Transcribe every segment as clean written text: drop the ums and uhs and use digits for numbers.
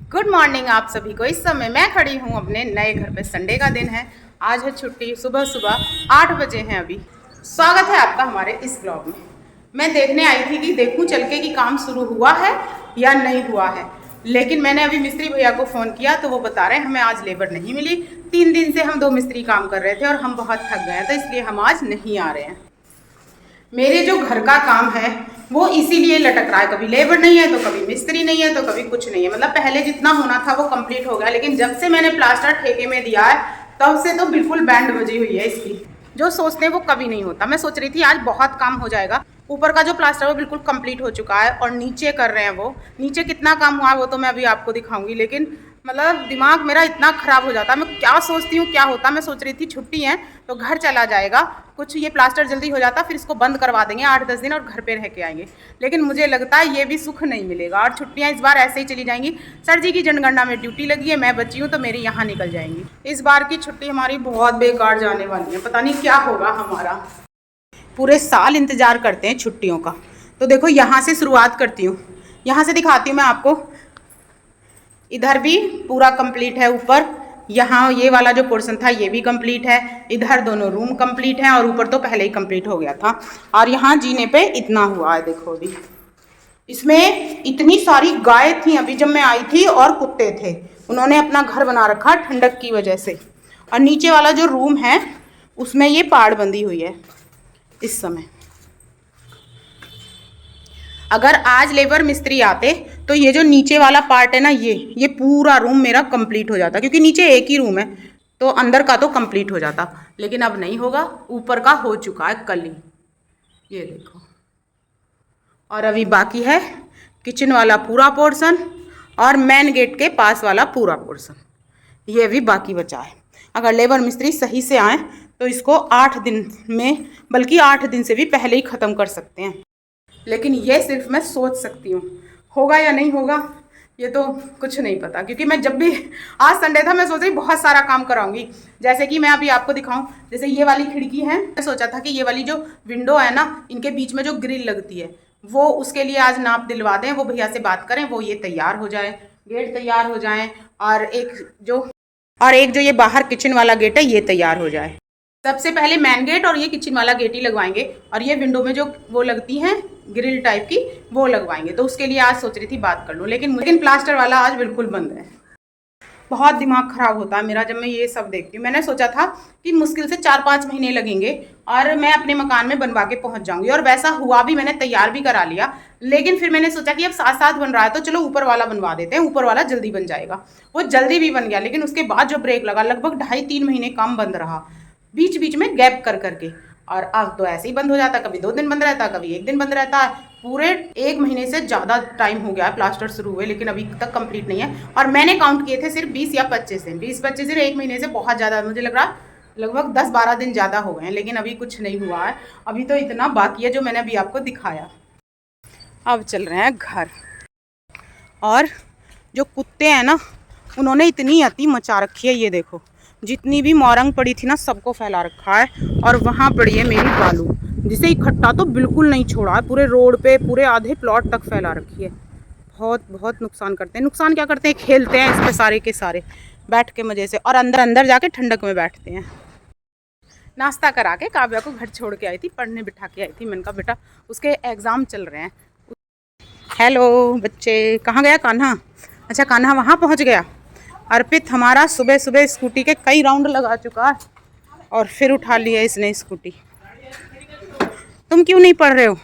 Good morning आप सभी को। इस समय मैं खड़ी हूँ अपने नए घर पे। संडे का दिन है, आज है छुट्टी। सुबह सुबह 8 बजे हैं अभी। स्वागत है आपका हमारे इस ब्लॉग में। मैं देखने आई थी कि देखूं चल के कि काम शुरू हुआ है या नहीं हुआ है, लेकिन मैंने अभी मिस्त्री भैया को फ़ोन किया तो वो बता रहे हैं हमें आज लेबर नहीं मिली। 3 दिन से हम 2 मिस्त्री काम कर रहे थे और हम बहुत थक गए हैं, तो इसलिए हम आज नहीं आ रहे हैं। मेरे जो घर का काम है वो इसीलिए लटक रहा है, कभी लेबर नहीं है तो कभी मिस्त्री नहीं है तो कभी कुछ नहीं है। मतलब पहले जितना होना था वो कंप्लीट हो गया, लेकिन जब से मैंने प्लास्टर ठेके में दिया है तब से तो बिल्कुल बैंड बजी हुई है इसकी। जो सोचते हैं वो कभी नहीं होता। मैं सोच रही थी आज बहुत काम हो जाएगा। ऊपर का जो प्लास्टर वो बिल्कुल कंप्लीट हो चुका है और नीचे कर रहे हैं वो। नीचे कितना काम हुआ है वो तो मैं अभी आपको दिखाऊंगी, लेकिन मतलब दिमाग मेरा इतना ख़राब हो जाता है। मैं क्या सोचती हूँ क्या होता। मैं सोच रही थी छुट्टी है तो घर चला जाएगा, कुछ ये प्लास्टर जल्दी हो जाता, फिर इसको बंद करवा देंगे 8-10 दिन और घर पे रह के आएंगे। लेकिन मुझे लगता है ये भी सुख नहीं मिलेगा और छुट्टियाँ इस बार ऐसे ही चली जाएंगी। सर जी की जनगणना में ड्यूटी लगी है, मैं बची हूँ तो मेरी यहाँ निकल जाएंगी। इस बार की छुट्टी हमारी बहुत बेकार जाने वाली है, पता नहीं क्या होगा हमारा। पूरे साल इंतज़ार करते हैं छुट्टियों का। तो देखो यहाँ से शुरुआत करती हूँ, यहाँ से दिखाती हूँ मैं आपको। इधर भी पूरा कंप्लीट है। ऊपर यहाँ ये वाला जो पोर्शन था ये भी कंप्लीट है। इधर दोनों रूम कंप्लीट हैं और ऊपर तो पहले ही कंप्लीट हो गया था। और यहाँ जीने पे इतना हुआ है, देखो अभी इसमें इतनी सारी गाय थी अभी जब मैं आई थी और कुत्ते थे। उन्होंने अपना घर बना रखा ठंडक की वजह से। और नीचे वाला जो रूम है उसमें ये पाड़ बंधी हुई है इस समय। अगर आज लेबर मिस्त्री आते तो ये जो नीचे वाला पार्ट है ना, ये पूरा रूम मेरा कंप्लीट हो जाता, क्योंकि नीचे एक ही रूम है तो अंदर का तो कंप्लीट हो जाता। लेकिन अब नहीं होगा, ऊपर का हो चुका है कल ही, ये देखो। और अभी बाकी है किचन वाला पूरा पोर्शन और मेन गेट के पास वाला पूरा पोर्शन, ये भी बाकी बचा है। अगर लेबर मिस्त्री सही से आए तो इसको 8 दिन में, बल्कि 8 दिन से भी पहले ही ख़त्म कर सकते हैं। लेकिन ये सिर्फ मैं सोच सकती हूँ, होगा या नहीं होगा ये तो कुछ नहीं पता। क्योंकि मैं जब भी, आज संडे था, मैं सोच रही बहुत सारा काम कराऊंगी। जैसे कि मैं अभी आपको दिखाऊं, जैसे ये वाली खिड़की है, मैं सोचा था कि ये वाली जो विंडो है ना, इनके बीच में जो ग्रिल लगती है वो, उसके लिए आज नाप दिलवा दें, वो भैया से बात करें, वो ये तैयार हो जाए, गेट तैयार हो जाए। और एक जो ये बाहर किचन वाला गेट है ये तैयार हो जाए। सबसे पहले मेन गेट और ये किचन वाला गेट ही लगवाएंगे, और ये विंडो में जो वो लगती हैं ग्रिल टाइप की वो लगवाएंगे। तो उसके लिए आज सोच रही थी बात कर लूँ, लेकिन प्लास्टर वाला आज बिल्कुल बंद है। बहुत दिमाग ख़राब होता है मेरा जब मैं ये सब देखती हूँ। मैंने सोचा था कि मुश्किल से 4-5 महीने लगेंगे और मैं अपने मकान में बनवा के पहुँच जाऊँगी, और वैसा हुआ भी, मैंने तैयार भी करा लिया। लेकिन फिर मैंने सोचा कि अब साथ साथ बन रहा है तो चलो ऊपर वाला बनवा देते हैं, ऊपर वाला जल्दी बन जाएगा। वो जल्दी भी बन गया, लेकिन उसके बाद जो ब्रेक लगा, लगभग 2.5-3 महीने काम बंद रहा, बीच बीच में गैप कर करके। और अब तो ऐसे ही बंद हो जाता, कभी 2 दिन बंद रहता, कभी 1 दिन बंद रहता है। पूरे 1 महीने से ज़्यादा टाइम हो गया है प्लास्टर शुरू हुए, लेकिन अभी तक कंप्लीट नहीं है। और मैंने काउंट किए थे सिर्फ 20 या 25 दिन, 20-25 दिन 1 महीने से बहुत ज़्यादा मुझे लग रहा, लगभग 10-12 दिन ज़्यादा हो गए हैं, लेकिन अभी कुछ नहीं हुआ है। अभी तो इतना बाकी है जो मैंने अभी आपको दिखाया। अब चल रहे हैं घर। और जो कुत्ते हैं ना, उन्होंने इतनी अति मचा रखी है, ये देखो, जितनी भी मोरंग पड़ी थी ना सबको फैला रखा है। और वहाँ पड़ी है मेरी बालू, जिसे इकट्ठा तो बिल्कुल नहीं छोड़ा है, पूरे रोड पे, पूरे आधे प्लॉट तक फैला रखी है। बहुत बहुत नुकसान करते हैं। नुकसान क्या करते हैं, खेलते हैं इस पे सारे के सारे बैठ के मज़े से, और अंदर जाके ठंडक में बैठते हैं। नाश्ता करा के काव्या को घर छोड़ के आई थी, पढ़ने बिठा के आई थी। मैंने कहा बेटा उसके एग्ज़ाम चल रहे हैं। हेलो बच्चे, कहाँ गया कान्हा? अच्छा कान्हा वहाँ पहुँच गया। अर्पित हमारा सुबह सुबह स्कूटी के कई राउंड लगा चुका है और फिर उठा लिया इसने स्कूटी। तुम क्यों नहीं पढ़ रहे हो?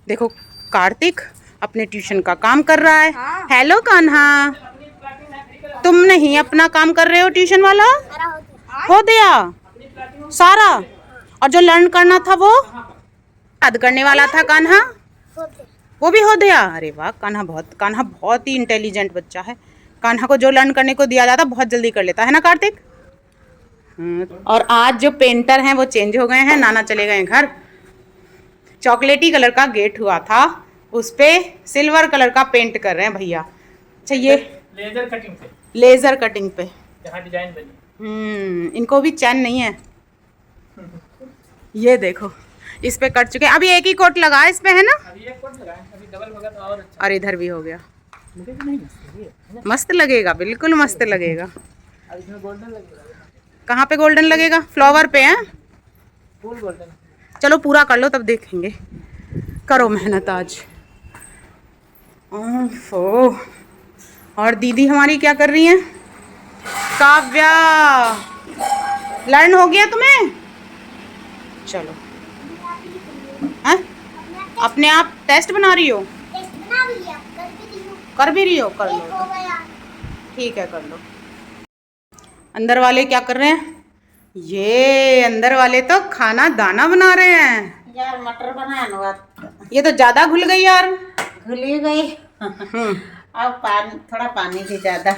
देखो कार्तिक अपने ट्यूशन का काम कर रहा है। हाँ। हेलो कान्हा, तुम नहीं अपना काम कर रहे हो ट्यूशन वाला? हो गया सारा? और जो लर्न करना था वो याद करने वाला था कान्हा, वो भी हो गया? अरे वाह, कान्हा बहुत ही इंटेलिजेंट बच्चा है। कान्हा को जो लर्न करने को दिया जाता बहुत जल्दी कर लेता है ना कार्तिक? और आज जो पेंटर हैं वो चेंज हो गए हैं, नाना चले गए घर। चॉकलेटी कलर का गेट हुआ था, उस पे सिल्वर कलर का पेंट कर रहे हैं भैया। अच्छा ये लेजर कटिंग पे जहाँ डिजाइन बनी। इनको भी चैन नहीं है। ये देखो इस पे कट चुके हैं। अभी एक ही कोट लगा है इस पे, है ना? अभी एक कोट लगा है, अभी डबल होगा तो और अच्छा। और इधर भी हो गया, मुझे तो नहीं मस्त लगी है। मस्त लगेगा, बिल्कुल मस्त लगेगा। अब इसमें गोल्डन लगेगा, कहाँ पे गोल्डन लगेगा? फ्लावर पे है? Full golden. चलो पूरा कर लो तब देखेंगे। करो मेहनत आज। ओफो। और दीदी हमारी क्या कर रही हैं? काव्या, लर्न हो गया तुम्हें? चलो। हैं? अपने आप टेस्ट बना रही हो? कर भी रही हो? कर लो, ठीक है, कर लो। अंदर वाले क्या कर रहे हैं? ये अंदर वाले तो खाना दाना बना रहे हैं यार। मटर बनाना, ये तो ज्यादा घुल गई यार। घुली गई। अब पानी, थोड़ा पानी भी ज्यादा,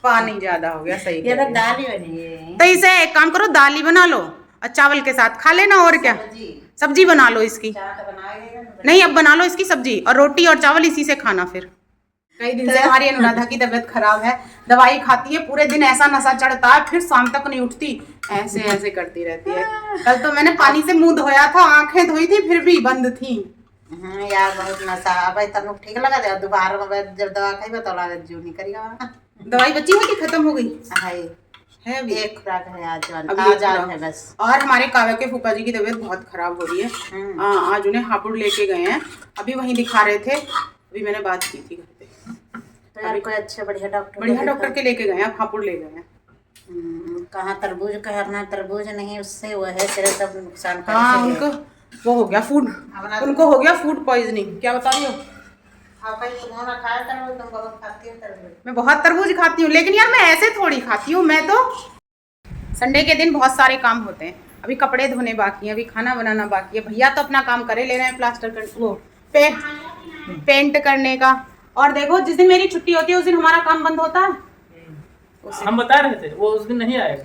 पानी ज्यादा हो गया। सही ये कह तो रही हो। दाल ही बनी है। तो इसे एक काम करो, दाल ही बना लो और चावल के साथ खा लेना। और क्या, सब्जी बना लो इसकी। चाट बनाएगा ना? नहीं, अब बना लो इसकी सब्जी और रोटी और चावल इसी से खाना। फिर कई दिन से हमारी अनुराधा की तबीयत खराब है, दवाई खाती है, पूरे दिन ऐसा नशा चढ़ता है, फिर शाम तक नहीं उठती, ऐसे ऐसे करती रहती है। कल तो मैंने पानी से मुंह धोया था, आंखें धोई थी, फिर भी बंद थी। यार बहुत नशा। भाई तनु ठीक लगा दे, दोबारा में जब दवा खाई तो लगा जो नहीं करेगा। दवाई बची है कि खत्म हो गई है भी एक खुराक है आज वाली, अभी आज एक आज खुराक। है बस। और हमारे काव्या के फूफा जी की तबीयत बहुत खराब हो रही है। आज उन्हें हापुड़ लेके गए हैं, अभी वहीं दिखा रहे थे, अभी मैंने बात की थी घर पे। तो यार कोई अच्छे बढ़िया डॉक्टर के लेके गए हैं, हापुड़ ले गए हैं। कहाँ तरबूज करना, तरबूज नहीं उससे वो है तेरे सब नुकसान हाँ, उनको वो हो गया फूड, उनको हो गया फूड पॉइजनिंग। क्या बता रही हो? तुम खाया तरबूज, तुम बहुत खाती हो तरबूज। मैं बहुत तरबूज खाती हूँ, लेकिन यार मैं ऐसे थोड़ी खाती हूँ। मैं तो संडे के दिन बहुत सारे काम होते हैं, अभी कपड़े धोने बाकी हैं, अभी खाना बनाना बाकी है। भैया तो अपना काम करे ले रहे हैं, प्लास्टर कर वो पेंट करने का। और देखो जिस दिन मेरी छुट्टी होती है उस दिन हमारा काम बंद होता है। हम बता रहे थे वो उस दिन नहीं आएगा।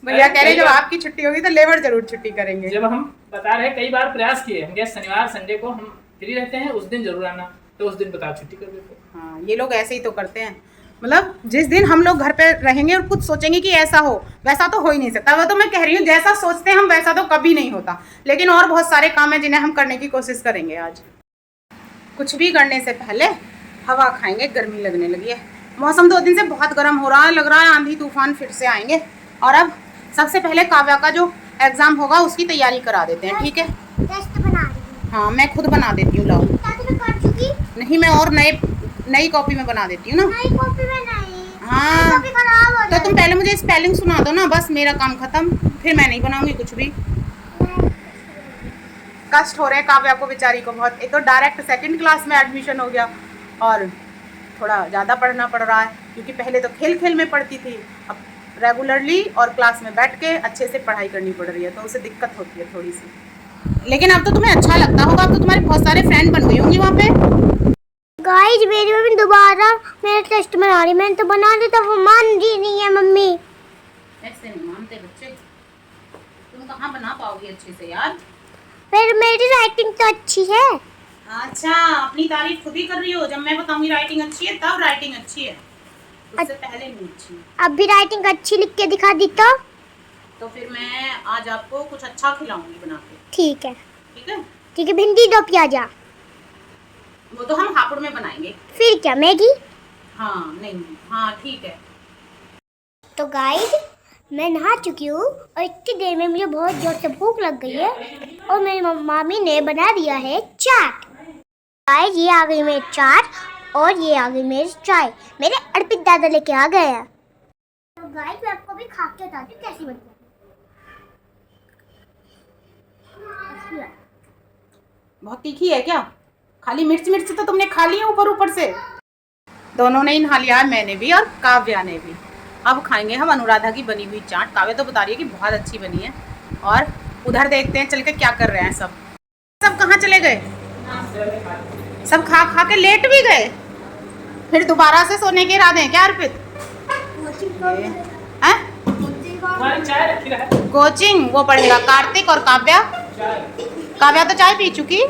भैया कह रहे जब आपकी छुट्टी होगी तो लेबर जरूर छुट्टी करेंगे। जब हम बता रहे कई बार प्रयास किए हम, शनिवार संडे को हम फ्री रहते हैं, उस दिन जरूर आना, तो उस दिन बता छुट्टी कर देते। हाँ, ये लोग ऐसे ही तो करते हैं। मतलब जिस दिन हम लोग घर पे रहेंगे और कुछ सोचेंगे कि ऐसा हो, वैसा तो हो ही नहीं सकता। वो तो मैं कह रही हूँ, जैसा सोचते हैं हम वैसा तो कभी नहीं होता। लेकिन और बहुत सारे काम है जिन्हें हम करने की कोशिश करेंगे। आज कुछ भी करने से पहले हवा खाएंगे, गर्मी लगने लगी है। मौसम 2 दिन से बहुत गर्म हो रहा है, लग रहा है आंधी तूफान फिर से आएंगे। और अब सबसे पहले काव्या का जो एग्जाम होगा उसकी तैयारी करा देते हैं, ठीक है? टेस्ट बना रही हूँ। हाँ, मैं खुद बना देती हूँ। लाओ। ताकि मैं कर चुकी। नहीं, मैं और नई कॉपी में बना देती हूँ ना। नई कॉपी में नहीं। हाँ, कॉपी खराब हो तो तुम पहले मुझे स्पेलिंग सुना दो ना, बस मेरा काम खत्म। फिर मैं नहीं बनाऊंगी कुछ भी। कष्ट हो रहे हैं काव्या को बेचारी को बहुत। एक तो डायरेक्ट 2nd क्लास में एडमिशन हो गया और थोड़ा ज़्यादा पढ़ना पड़ रहा है, क्योंकि पहले तो खेल खेल में पढ़ती थी, अब रेगुलरली और क्लास में बैठ के अच्छे से पढ़ाई करनी पड़ रही है, तो उसे दिक्कत होती है थोड़ी सी। लेकिन अब तो तुम्हें अच्छा लगता होगा, अब तो तुम्हारे बहुत सारे फ्रेंड बन गई होंगी वहाँ पे। गाइस मेरी मम्मी दोबारा मेरा टेस्ट बना रही। मैंने तो बना दिया था, वो मान रही नहीं है मम्मी। ऐसे नहीं मानते बच्चे, तुम कहाँ बना पाओगी अच्छे से यार। फिर मेरी राइटिंग तो अच्छी है। अच्छा, अपनी तारीफ खुद ही कर रही हो। जब मैं बताऊंगी राइटिंग अच्छी है तब राइटिंग अच्छी है, उससे पहले नहीं अच्छी है। अब भी राइटिंग अच्छी लिख के दिखा दी तो फिर मैं आज आपको कुछ अच्छा खिलाऊंगी बना के। ठीक है। ठीक है, ठीक है, भिंडी दो प्याजा। वो तो हम हापुड़ में बनाएंगे। फिर क्या, मैगी? हाँ नहीं, हाँ ठीक है। तो गाइस मैं नहा चुकी हूँ और इतनी देर में मुझे बहुत जोर से भूख लग गई है और मेरी मामी ने बना दिया है चाट। गाइस ये आ गई मेरी चाट और ये आ गई मेरी चाय। मेरे अर्पित दादा लेके आ गए हैं। तो गाइस मैं आपको भी खा के बताती हूँ कैसी बनती है। बहुत तीखी है क्या? खाली मिर्च मिर्च तो तुमने खा लिया ऊपर ऊपर से। दोनों ने ही नहा लिया, मैंने भी और काव्या ने भी। अब खाएंगे हम अनुराधा की बनी हुई चाट। काव्या तो बता रही है कि बहुत अच्छी बनी है। और उधर देखते हैं चल के क्या कर रहे हैं सब। सब कहाँ चले गए? सब खा खा के लेट भी गए, फिर दोबारा से सोने के इरादे हैं क्या अर्पित? हैं? तुम्हारी चाय रखी रहा। कोचिंग वो पढ़ेगा कार्तिक और काव्या। काव्या तो चाय पी चुकी।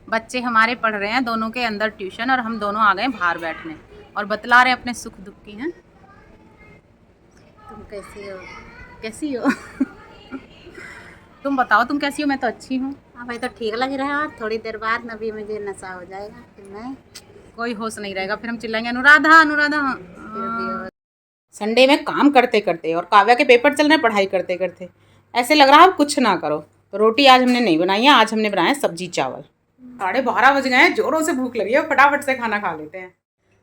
बच्चे हमारे पढ़ रहे हैं, दोनों के अंदर ट्यूशन, और हम दोनों आ गए बाहर बैठने और बतला रहे हैं अपने सुख दुख की। हैं तुम कैसी हो, कैसी हो? तुम बताओ तुम कैसी हो? मैं तो अच्छी हूँ। हाँ भाई, तो ठीक लग रहा है। थोड़ी देर बाद न भी मुझे नशा हो जाएगा, फिर मैं कोई होश नहीं रहेगा, फिर हम चिल्लाएंगे अनुराधा अनुराधा। फिर भी हो। संडे में काम करते करते और काव्या के पेपर चल रहे हैं पढ़ाई करते करते, ऐसे लग रहा है अब कुछ ना करो। तो रोटी आज हमने नहीं बनाई है, आज हमने बनाया सब्जी चावल। 12:30 बज गए हैं, जोरों से भूख लगी है, फटाफट से खाना खा लेते हैं।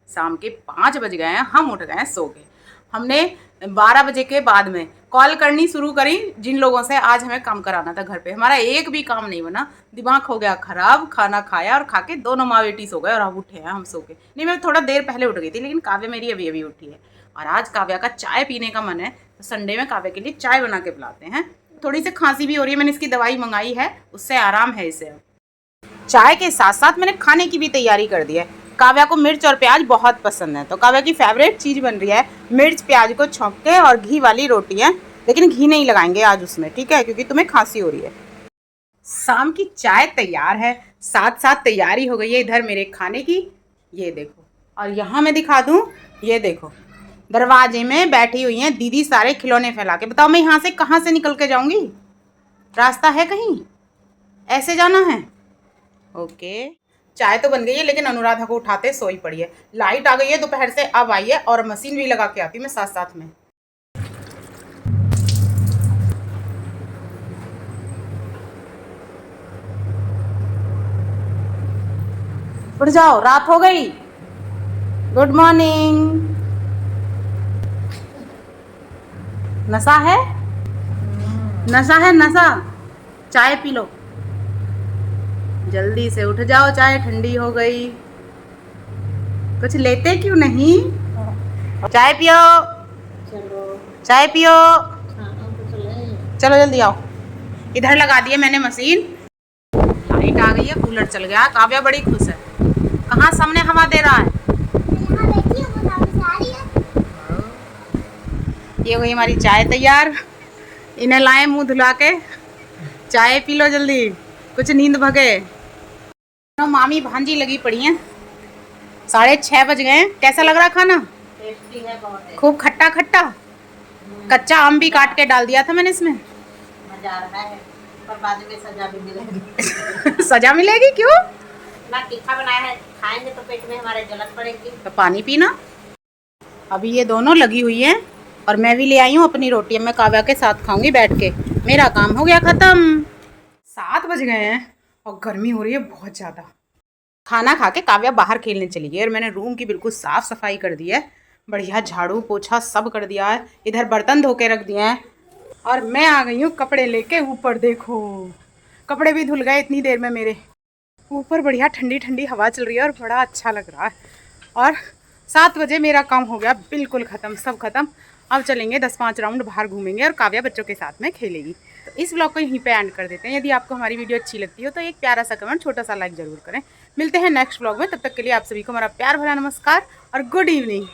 शाम के 5 बज गए हैं, हम उठ गए हैं सो के। हमने 12 बजे के बाद में कॉल करनी शुरू करी जिन लोगों से आज हमें काम कराना था घर पे। हमारा एक भी काम नहीं बना, दिमाग हो गया खराब। खाना खाया और खा के दोनों माँ बेटी सो गए और अब उठे हैं हम सो के। नहीं, मैं थोड़ा देर पहले उठ गई थी, लेकिन काव्या मेरी अभी अभी उठी है और आज काव्या का चाय पीने का मन है, तो संडे में काव्या के लिए चाय बना के पिलाते हैं। थोड़ी सी खांसी भी हो रही है, मैंने इसकी दवाई मंगाई है, उससे आराम है इसे। चाय के साथ साथ मैंने खाने की भी तैयारी कर दी है। काव्या को मिर्च और प्याज बहुत पसंद है, तो काव्या की फेवरेट चीज़ बन रही है मिर्च प्याज को छौंक के और घी वाली रोटियां। लेकिन घी नहीं लगाएंगे आज उसमें, ठीक है, क्योंकि तुम्हें खांसी हो रही है। शाम की चाय तैयार है, साथ साथ तैयारी हो गई है इधर मेरे खाने की। ये देखो, और यहाँ मैं दिखा दूँ, ये देखो दरवाजे में बैठी हुई हैं दीदी सारे खिलौने फैला के। बताओ मैं यहाँ से कहाँ से निकल के जाऊँगी? रास्ता है कहीं? ऐसे जाना है? ओके, चाय तो बन गई है, लेकिन अनुराधा को उठाते सोई पड़ी है। लाइट आ गई है दोपहर से, अब आई है, और मशीन भी लगा के आती हूँ मैं साथ साथ में। उठ जाओ, रात हो गई। Good morning. नशा है? नशा है नशा? चाय पी लो, जल्दी से उठ जाओ, चाय ठंडी हो गई। कुछ लेते क्यों नहीं? चाय पियो, चलो चाय पियो, खाना तो चले। चलो जल्दी आओ। इधर लगा दिए मैंने मशीन, लाइट आ गई है, कूलर चल गया। काव्या बड़ी खुश है। कहाँ सामने हवा दे रहा है? ये हुई हमारी चाय तैयार। इन्हें लाए मुंह धुला के, चाय पी लो जल्दी, कुछ नींद भगे। मामी भांजी लगी पड़ी हैं। 6:30 बज गए हैं। कैसा लग रहा खाना? टेस्टी है बहुत है। खूब खट्टा खट्टा। कच्चा आम भी काट के डाल दिया था मैंने इसमें। मजा आ रहा है, पर बाद में सजा भी मिलेगी। सजा मिलेगी क्यों? ना तीखा बनाया है, खाएंगे तो पेट में हमारे जलन पड़ेगी। तो पानी पीना। अभी ये दोनों लगी हुई हैं और मैं भी ले आई हूँ अपनी रोटी। अब मैं काव्या के साथ खाऊंगी बैठ के। मेरा काम हो गया खत्म। 7 बज गए हैं और गर्मी हो रही है बहुत ज़्यादा। खाना खा के काव्या बाहर खेलने चली गई और मैंने रूम की बिल्कुल साफ़ सफाई कर दी है। बढ़िया झाड़ू पोछा सब कर दिया है। इधर बर्तन धो के रख दिए हैं और मैं आ गई हूँ कपड़े लेके ऊपर। देखो कपड़े भी धुल गए इतनी देर में मेरे। ऊपर बढ़िया ठंडी ठंडी हवा चल रही है और बड़ा अच्छा लग रहा है। और 7 बजे मेरा काम हो गया बिल्कुल ख़त्म, सब ख़त्म। अब चलेंगे 10-5 राउंड बाहर घूमेंगे और काव्या बच्चों के साथ में खेलेगी। तो इस व्लॉग को यहीं पे एंड कर देते हैं। यदि आपको हमारी वीडियो अच्छी लगती हो तो एक प्यारा सा कमेंट, छोटा सा लाइक ज़रूर करें। मिलते हैं नेक्स्ट व्लॉग में, तब तक के लिए आप सभी को हमारा प्यार भरा नमस्कार और गुड इवनिंग।